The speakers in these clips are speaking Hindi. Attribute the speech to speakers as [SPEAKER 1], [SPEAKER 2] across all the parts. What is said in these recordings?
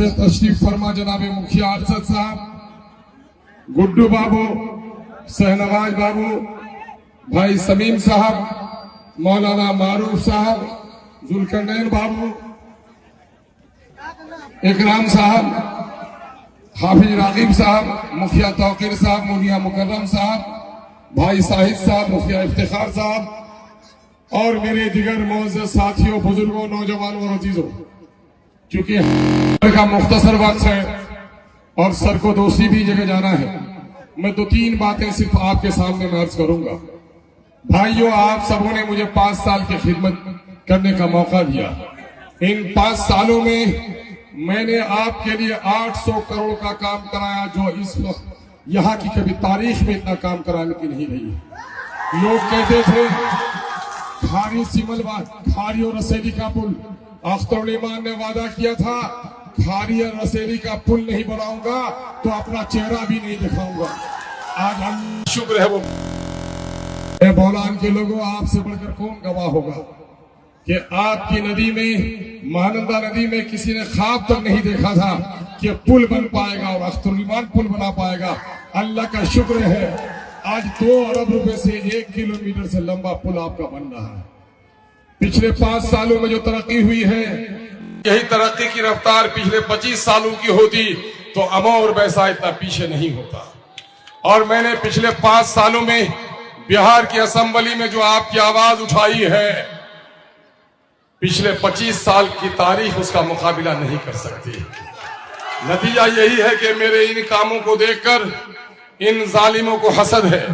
[SPEAKER 1] पे तशरीफ फरमा जनाब मुखिया अरशद साहब, गुड्डू बाबू, शहनवाज बाबू, भाई समीम साहब, मौलाना मारूफ साहब, जुल्करनैन बाबू, इकराम साहब, हाफिज रागिब साहब, मुखिया तौकीर साहब, मुनिया मुकर्रम साहब, भाई साहिद साहब, मुखिया इफ्तिखार साहब और मेरे दिगर मोअज़्ज़ज़ साथियों, बुजुर्गों, नौजवानों और अजीजों, क्योंकि का मुख्तसर वक्त है और सर को दूसरी भी जगह जाना है, मैं दो तीन बातें सिर्फ आपके सामने मैं अर्ज करूंगा। भाइयों, आप सबों ने मुझे 5 साल की खिदमत करने का मौका दिया। इन 5 सालों में मैंने आपके लिए 800 करोड़ का काम कराया, जो इस वक्त यहाँ की कभी तारीख में इतना काम कराने की नहीं रही है। लोग कहते थे खारी सिमलवाद, खारी और रसेली का पुल, अख्तर ईमान ने वादा किया था खारी और रसेली का पुल नहीं बनाऊंगा तो अपना चेहरा भी नहीं दिखाऊंगा। आज हम शुक्र है वो बोलान के लोगों, आपसे बढ़कर कौन गवाह होगा कि आपकी नदी में, महानंदा नदी में किसी ने ख्वाब तक नहीं देखा था कि पुल बन पाएगा और अख्तर ईमान पुल बना पाएगा। अल्लाह का शुक्र है आज 2 अरब रुपए से 1 किलोमीटर से लंबा पुल आपका बन रहा है। पिछले 5 सालों में जो तरक्की हुई है, यही तरक्की की रफ्तार पिछले 25 सालों की होती तो अमौर वैसा इतना पीछे नहीं होता। और मैंने पिछले 5 सालों में बिहार की असेंबली में जो आपकी आवाज उठाई है, पिछले 25 साल की तारीख उसका मुकाबला नहीं कर सकती। नतीजा यही है कि मेरे इन कामों को देखकर इन जालिमों को हसद है।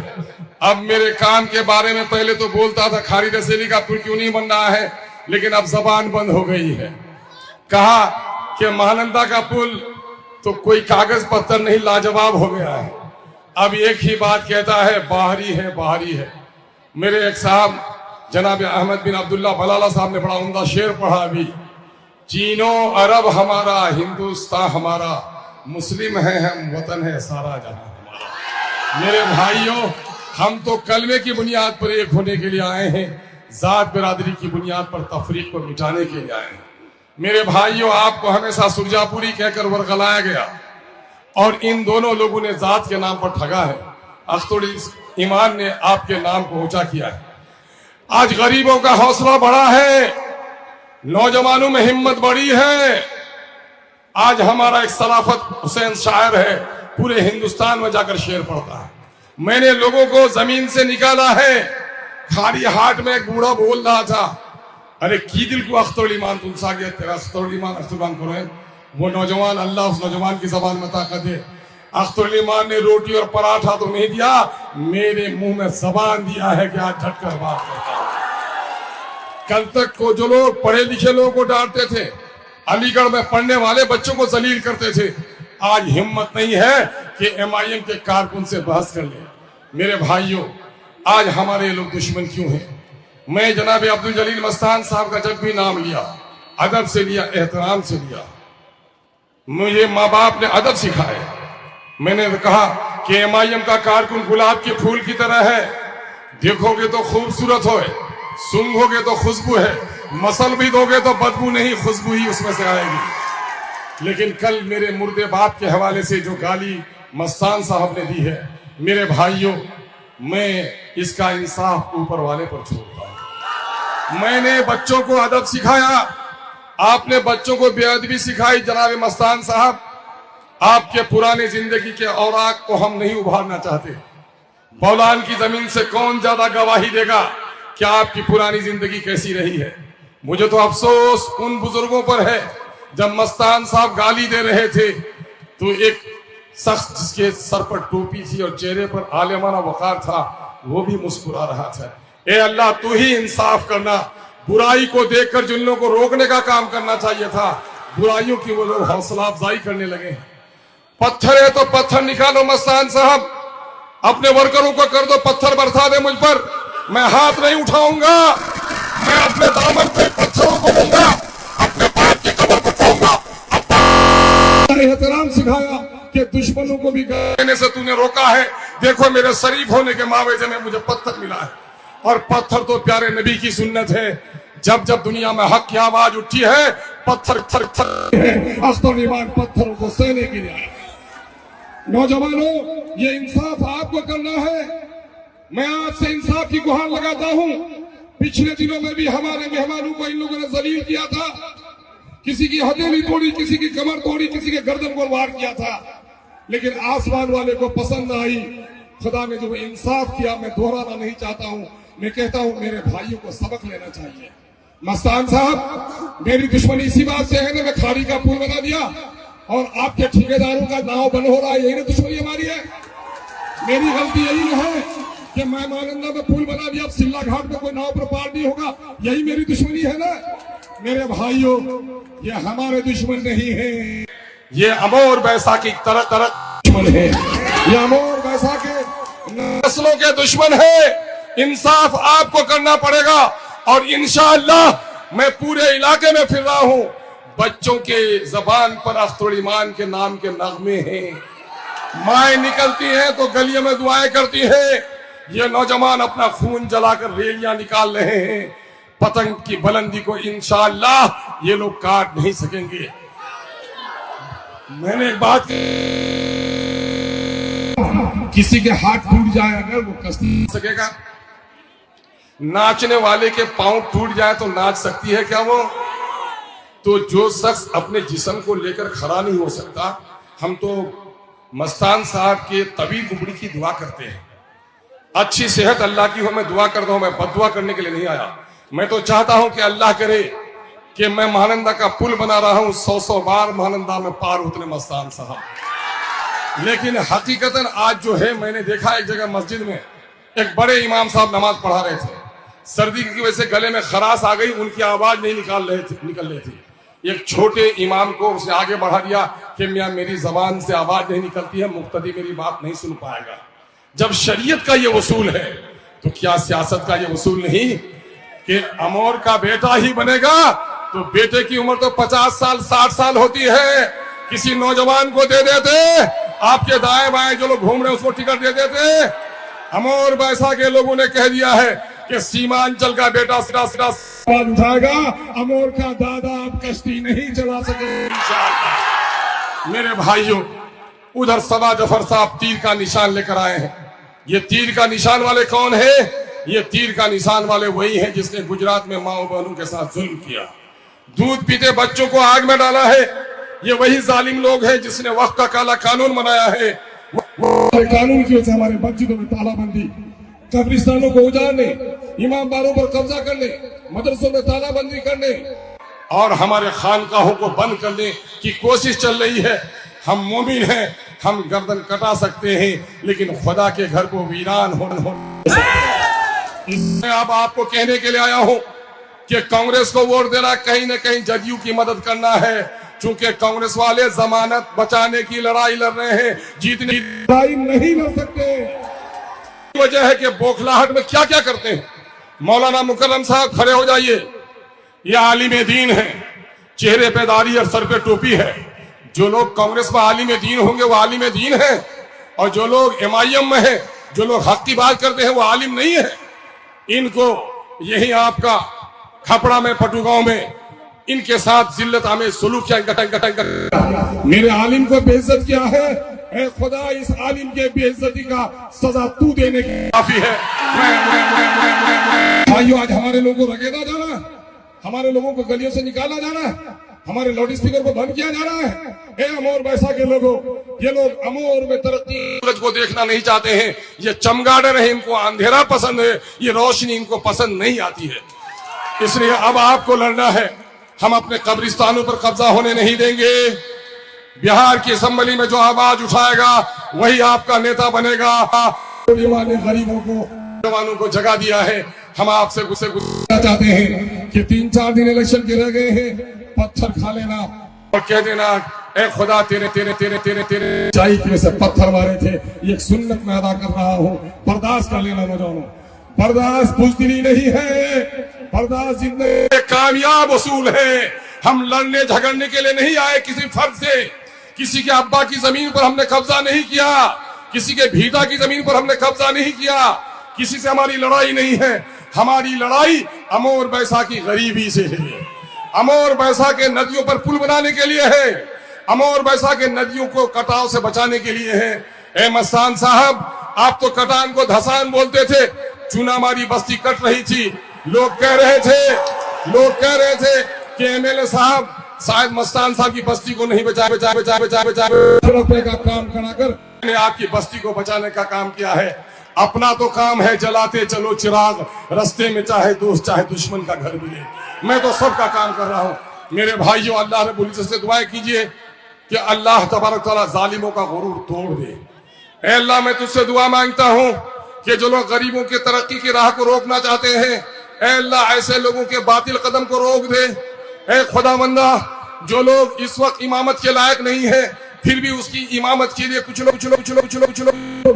[SPEAKER 1] अब मेरे काम के बारे में पहले तो बोलता था खारी रसेली का पुल क्यों नहीं बन रहा है, लेकिन अब जबान बंद हो गई है। कहा कि महानंदा का पुल तो कोई कागज पत्थर नहीं, लाजवाब हो गया है। अब एक ही बात कहता है, बाहरी है, बाहरी है। मेरे एक साहब जनाब अहमद बिन अब्दुल्ला बलाला साहब ने बड़ा उम्दा शेर पढ़ा अभी, चीनो अरब हमारा, हिंदुस्तान हमारा, मुस्लिम है हम, वतन है सारा जहां हमारा। मेरे भाइयों, हम तो कलमे की बुनियाद पर एक होने के लिए आए हैं, जात बिरादरी की बुनियाद पर तफरीक को मिटाने के लिए आए हैं। मेरे भाइयों, आपको हमेशा सुरजापुरी कहकर वरगलाया गया और इन दोनों लोगों ने जात के नाम पर ठगा है। अख्तर ईमान ने आपके नाम को ऊंचा किया है। आज गरीबों का हौसला बढ़ा है, नौजवानों में हिम्मत बढ़ी है। आज हमारा एक सलाफत हुसैन शायर है, पूरे हिंदुस्तान में जाकर शेर पढ़ता है। मैंने लोगों को जमीन से निकाला है। खारी हाट में एक बूढ़ा बोल रहा था, अरे की दिल को अख्तर ईमान तुमसा गया, तेरा अख्तर ईमान करो है। वो नौजवान, अल्लाह उस नौजवान की जबान में ताकत है। अख्तर ईमान ने रोटी और पराठा तो नहीं दिया, मेरे मुंह में जबान दिया है कि आज झटकर बात करता हूं। कल तक को जो लोग पढ़े लिखे लोगों को डांटते थे, अलीगढ़ में पढ़ने वाले बच्चों को जलील करते थे, आज हिम्मत नहीं है कि MIM के कारकुन से बहस कर ले। मेरे भाइयों, आज हमारे लोग दुश्मन क्यों हैं? मैं जनाब अब्दुल जलील मस्तान साहब का जब भी नाम लिया, अदब से लिया, एहतराम से लिया। मुझे माँ बाप ने अदब सिखाए। मैंने कहा कि MIM का कारकुन गुलाब के फूल की तरह है, देखोगे तो खूबसूरत हो, सूंघोगे तो खुशबू है, मसल भी दोगे तो बदबू नहीं, खुशबू ही उसमें से आएगी। लेकिन कल मेरे मुर्दे बाप के हवाले से जो गाली मस्तान साहब ने दी है, मेरे भाइयों, मैं इसका इंसाफ ऊपर वाले पर छोड़ता हूं। मैंने बच्चों को अदब सिखाया, आपने बच्चों को बेअदबी सिखाई। जनाब मस्तान साहब, आपके पुराने जिंदगी के औराक को हम नहीं उभारना चाहते। बौलान की जमीन से कौन ज्यादा गवाही देगा कि आपकी पुरानी जिंदगी कैसी रही है। मुझे तो अफसोस उन बुजुर्गों पर है, जब मस्तान साहब गाली दे रहे थे तो एक शख्स जिसके सर पर टोपी थी और चेहरे पर आलिमाना वकार था, वो भी मुस्कुरा रहा था। ए अल्लाह, तू ही इंसाफ करना। बुराई को देखकर जिन लोगों को रोकने का काम करना चाहिए था, बुराइयों की वो लोग हौसला अफजाई करने लगे। पत्थर है तो पत्थर निकालो मस्तान साहब, अपने वर्करों को कर दो, पत्थर बरसा दे मुझ पर, मैं हाथ नहीं उठाऊंगा। मैं अपने दामन पे पत्थरों को लूंगा, अपने बाप की कब्र को पाऊंगा। एहतराम सिखाया कि दुश्मनों को भी कहने से तूने रोका है। देखो, मेरे शरीफ होने के मावजे में मुझे पत्थर मिला है, और पत्थर तो प्यारे नबी की सुन्नत है। जब जब दुनिया में हक की आवाज उठी है, पत्थर थर थर अख्तर ईमान पत्थरों को सहने के लिए आया। नौजवानों, ये इंसाफ आपको करना है। मैं आपसे इंसाफ की गुहार लगाता हूं। पिछले दिनों में भी हमारे मेहमानों को इन लोगों ने जलील किया था, किसी की हथेली तोड़ी, किसी की कमर तोड़ी, किसी के गर्दन को वार किया था, लेकिन आसमान वाले को पसंद आई। खुदा ने जो इंसाफ किया, मैं दोहराना नहीं चाहता हूं। मैं कहता हूं मेरे भाइयों को सबक लेना चाहिए। मस्तान साहब, मेरी दुश्मनी इसी बात से है ना, मैं खाड़ी का पुल बना दिया और आपके ठेकेदारों का नाव बंद हो रहा है, यही ना दुश्मनी हमारी है। मेरी गलती यही है कि मैं महानंदा में पुल बना दिया, अब सिल्ला घाट में कोई नाव पर पार नहीं होगा, यही मेरी दुश्मनी है ना। मेरे भाइयों, ये हमारे दुश्मन नहीं है, ये अमोर बैसा की तरह तरह दुश्मन है, ये अमोर बैसा के नस्लों के दुश्मन है। इंसाफ आपको करना पड़ेगा और इंशाअल्लाह मैं पूरे इलाके में फिर रहा हूं, बच्चों के जबान पर अख्तर ईमान के नाम के नगमे हैं, माएं निकलती हैं तो गलियों में दुआएं करती हैं। ये नौजवान अपना खून जलाकर रैलियां निकाल रहे हैं। पतंग की बुलंदी को इंशाअल्लाह ये लोग काट नहीं सकेंगे। मैंने एक बात, किसी के हाथ टूट जाए अगर वो कस नहीं सकेगा। नाचने वाले के पांव टूट जाए तो नाच सकती है क्या वो? तो जो शख्स अपने जिस्म को लेकर खड़ा नहीं हो सकता, हम तो मस्तान साहब के तवील उम्र की दुआ करते हैं, अच्छी सेहत अल्लाह की हो। मैं दुआ करता हूं, मैं बददुआ करने के लिए नहीं आया। मैं तो चाहता हूं कि अल्लाह करे कि मैं महानंदा का पुल बना रहा हूं, 100 बार महानंदा में पार उतरे मस्तान साहब। लेकिन हकीकतन आज जो है, मैंने देखा एक जगह मस्जिद में एक बड़े इमाम साहब नमाज पढ़ा रहे थे, सर्दी की वजह से गले में खराश आ गई, उनकी आवाज नहीं निकल रही थी। एक छोटे इमाम को उसने आगे बढ़ा दिया कि मियां मेरी जबान से आवाज नहीं निकलती है, मुक्तदी मेरी बात नहीं सुन पाएगा। जब शरीयत का ये उसूल है तो क्या सियासत का ये उसूल नहीं कि अमोर का बेटा ही बनेगा? तो बेटे की उम्र तो 50 साल 60 साल होती है, किसी नौजवान को दे देते, आपके दाएं बाएं जो लोग घूम रहे हैं उसको टिकट दे देते। अमोर बैसा के लोगों ने कह दिया है कि सीमांचल का बेटा सिरा सिरा उठाएगा, अमोर का दादा आप कश्ती नहीं चला सके। मेरे भाइयों, उधर सवा जफर साहब तीर का निशान लेकर आए हैं। ये तीर का निशान वाले कौन है? ये तीर का निशान वाले वही हैं जिसने गुजरात में माओ बहनों के साथ जुल्म किया, दूध पीते बच्चों को आग में डाला है। ये वही जालिम लोग हैं जिसने वक्त का काला कानून बनाया है। कानून की वजह से हमारे मस्जिदों में तालाबंदी, कब्रिस्तानों को उजाड़ने, इमाम बारों पर कब्जा करने, मदरसों में तालाबंदी करने और हमारे खानकाहों को बंद करने की कोशिश चल रही है। हम मोमिन हैं, हम गर्दन कटा सकते हैं, लेकिन खुदा के घर को वीरान हो इसमें अब आपको कहने के लिए आया हूं कि कांग्रेस को वोट देना कहीं न कहीं जदयू की मदद करना है, चूंकि कांग्रेस वाले जमानत बचाने की लड़ाई लड़ रहे हैं, जीतने की लड़ाई नहीं लड़ सकते। वजह है कि बौखलाहट में क्या क्या करते हैं। मौलाना मुकर्रम साहब खड़े हो जाइए, ये आलिम दीन है, चेहरे पे दाढ़ी और सर पे टोपी है। जो लोग कांग्रेस में आलिम दीन होंगे वो आलिम दीन है, और जो लोग MIM में है, जो लोग हक की बात करते हैं वो आलिम नहीं है। इनको यही आपका खपड़ा में, पटुगांव में इनके साथ जिल्लत आमेज सुलूक किया, गटन मेरे आलिम को बेइज्जत किया है। ऐ खुदा, इस आलिम के बेइज्जती का सजा तू देने की काफी है। भाइयों, आज हमारे लोगों को रगेदा जाना, हमारे लोगों को गलियों से निकाला जाना, हमारे लाउड स्पीकर को बंद किया जा रहा है। ए अमोर बैसा के लोगों, ये लोग अमोर में तरक्की को देखना नहीं चाहते हैं। ये चमगादड़ है, इनको अंधेरा पसंद है, ये रोशनी इनको पसंद नहीं आती है। इसलिए अब आपको लड़ना है। हम अपने कब्रिस्तानों पर कब्जा होने नहीं देंगे। बिहार की असेंबली में जो आवाज उठाएगा वही आपका नेता बनेगा। गरीबों को, जवानों को जगा दिया है। हम आपसे गुस्से चाहते हैं कि 3-4 दिन इलेक्शन के रह गए हैं, पत्थर खा लेना और कह देना ए खुदा तेरे तेरे तेरे तेरे तेरे चाई की वजह से पत्थर मारे थे। ये एक सुन्नत मैं अदा कर रहा हूँ, बर्दाश्त कर लेना नौजवानों। बर्दाश्त बुज़दिली नहीं है, बर्दाश्त जिंदगी कामयाब उसूल है। हम लड़ने झगड़ने के लिए नहीं आए किसी फर्द से। किसी के अब्बा की जमीन पर हमने कब्जा नहीं किया, किसी के भीता की जमीन पर हमने कब्जा नहीं किया, किसी से हमारी लड़ाई नहीं है। हमारी लड़ाई अमोर बैसा की गरीबी से है, अमोर बैसा के नदियों पर पुल बनाने के लिए है, अमोर बैसा के नदियों को कटाव से बचाने के लिए है। ए मस्तान साहब, आप तो कटान को धसान बोलते थे, चूनामारी बस्ती कट रही थी, लोग कह रहे थे कि एमएलए साहब शायद मस्तान साहब की बस्ती को नहीं बचा रुपए का काम कराकर ने आपकी बस्ती को बचाने का काम किया है। अपना तो काम है जलाते चलो चिराग, रास्ते में चाहे दोस्त चाहे दुश्मन का घर मिले। मैं तो सबका काम कर रहा हूँ। मेरे भाइयों, अल्लाह रब्बुल इज्जत से दुआएं कीजिए कि अल्लाह तबारक तआला जालिमों का गुरूर तोड़ दे। ऐ अल्लाह, मैं तुझसे दुआ मांगता हूँ कि जो लोग गरीबों की तरक्की की राह को रोकना चाहते हैं, ऐ अल्लाह ऐसे लोगों के बातिल कदम को रोक दे। ऐ खुदावंदा, जो लोग इस वक्त इमामत के लायक नहीं है, फिर भी उसकी इमामत के लिए कुछ लोग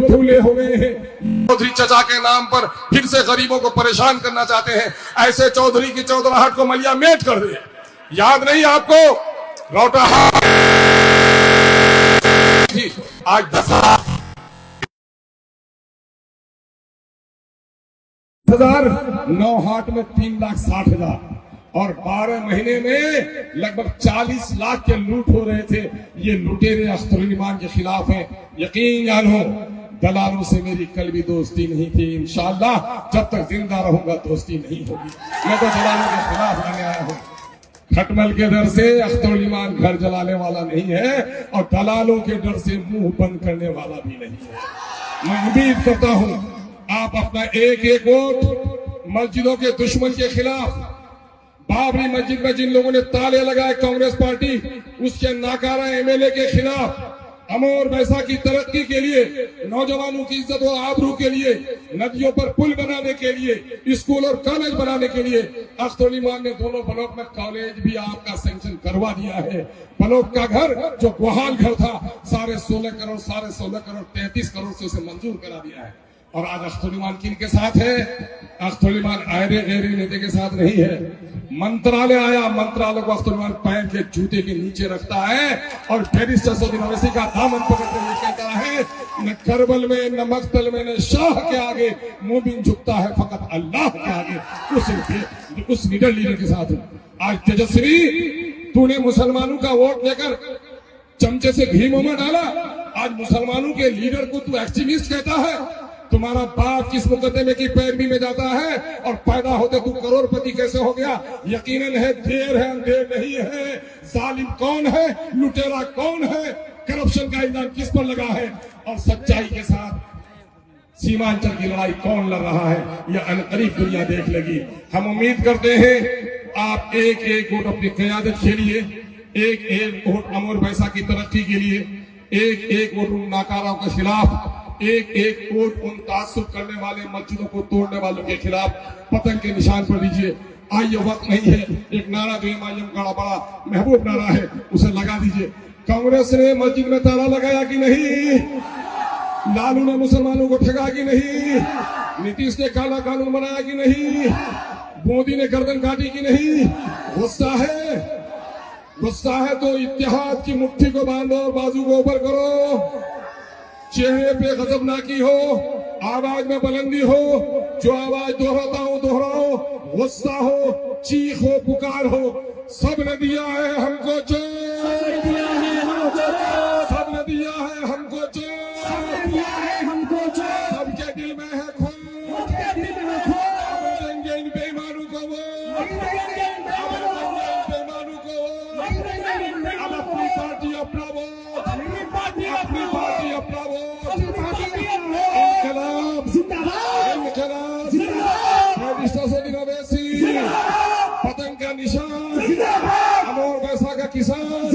[SPEAKER 1] भूले हुए हैं, चौधरी चचा के नाम पर फिर से गरीबों को परेशान करना चाहते हैं, ऐसे चौधरी की चौधराहट को मलिया मेट कर दे। याद नहीं आपको रोटाहाट आज 10,000, नौहाट में 3,60,000 और 12 महीने में लगभग 40 लाख के लूट हो रहे थे। ये लुटेरे अख्तरुल ईमान के खिलाफ हैं। यकीन जानो, दलालों से मेरी कल भी दोस्ती नहीं थी। इंशाअल्लाह जब तक जिंदा रहूंगा दोस्ती नहीं होगी। मैं तो दलालों के खिलाफ लड़ने आया हूँ। खटमल के डर से अख्तरुल ईमान घर जलाने वाला नहीं है और दलालों के डर से मुंह बंद करने वाला भी नहीं है। मैं उम्मीद करता हूँ आप अपना एक एक वोट मस्जिदों के दुश्मन के खिलाफ, बाबरी मस्जिद में जिन लोगों ने ताले लगाए कांग्रेस पार्टी, उसके नाकारा एमएलए के खिलाफ, अमोर बैसा की तरक्की के लिए, नौजवानों की इज्जत व आबरू के लिए, नदियों पर पुल बनाने के लिए, स्कूल और कॉलेज बनाने के लिए अख्तरुल ईमान ने दोनों ब्लॉक में कॉलेज भी आपका सैंक्शन करवा दिया है। ब्लॉक का घर जो गुहाल घर था, 16.5 करोड़ 33 करोड़ से उसे मंजूर करा दिया है। और आज अख्तरुल ईमान किन के साथ है? अख्तरुल ईमान आयरे गैरे नेता के साथ नहीं है। मंत्रालय आया, मंत्रालय को अख्तरुल ईमान पैर के जूते के नीचे रखता है और बैरिस्टर सऊदी अवैसी का दामन पकड़ते हुए कहता है, न करबल में न मक्तल में न शाह के आगे मोमिन झुकता है फकत अल्लाह के आगे। उस लीडर के साथ आज तेजस्वी, तूने मुसलमानों का वोट लेकर चमचे से घी मुंह में डाला। आज मुसलमानों के लीडर को तू एक्सट्रीमिस्ट कहता है। तुम्हारा बाप किस मुकदमे की पैरवी में जाता है और पैदा होते तू करोड़पति कैसे हो गया? यकीनन है देर है, अंधेर नहीं है। जालिम कौन है, लुटेरा कौन है, करप्शन का इल्जाम किस पर लगा है और सच्चाई के साथ सीमांचल की लड़ाई कौन लड़ रहा है, यह अनकरीब दुनिया देख लेगी। हम उम्मीद करते हैं आप एक एक वोट अपनी क़यादत के लिए, एक एक वोट अमोर बैसा की तरक्की के लिए, एक एक वोट उन नाकारों के खिलाफ, एक एक वोट उन तासुब करने वाले मस्जिदों को तोड़ने वालों के खिलाफ पतंग के निशान पर दीजिए। आइए, वक्त नहीं है। एक नारा जो इमाम का बड़ा महबूब नारा है, उसे लगा दीजिए। कांग्रेस ने मस्जिद में ताला लगाया कि नहीं? लालू ने मुसलमानों को ठगा कि नहीं? नीतीश ने काला कानून बनाया कि नहीं? मोदी ने गर्दन काटी कि नहीं? गुस्सा है तो इत्तेहाद की मुट्ठी को बांधो और बाजू को ऊपर करो। चेहरे पे गजबनाकी हो, आवाज में बुलंदी हो, जो आवाज दोहराता हो दोहराओ, गुस्सा हो, चीख हो, पुकार हो। सब ने दिया है हमको जो, सब ने दिया है हमको जो, सबके दिल में है खो, देंगे इन बेईमानों को वो, अब अपनी पार्टी अपना वो, अपनी पार्टी अपना वो, पतंग का निशान, अमोर बैसा का किसान,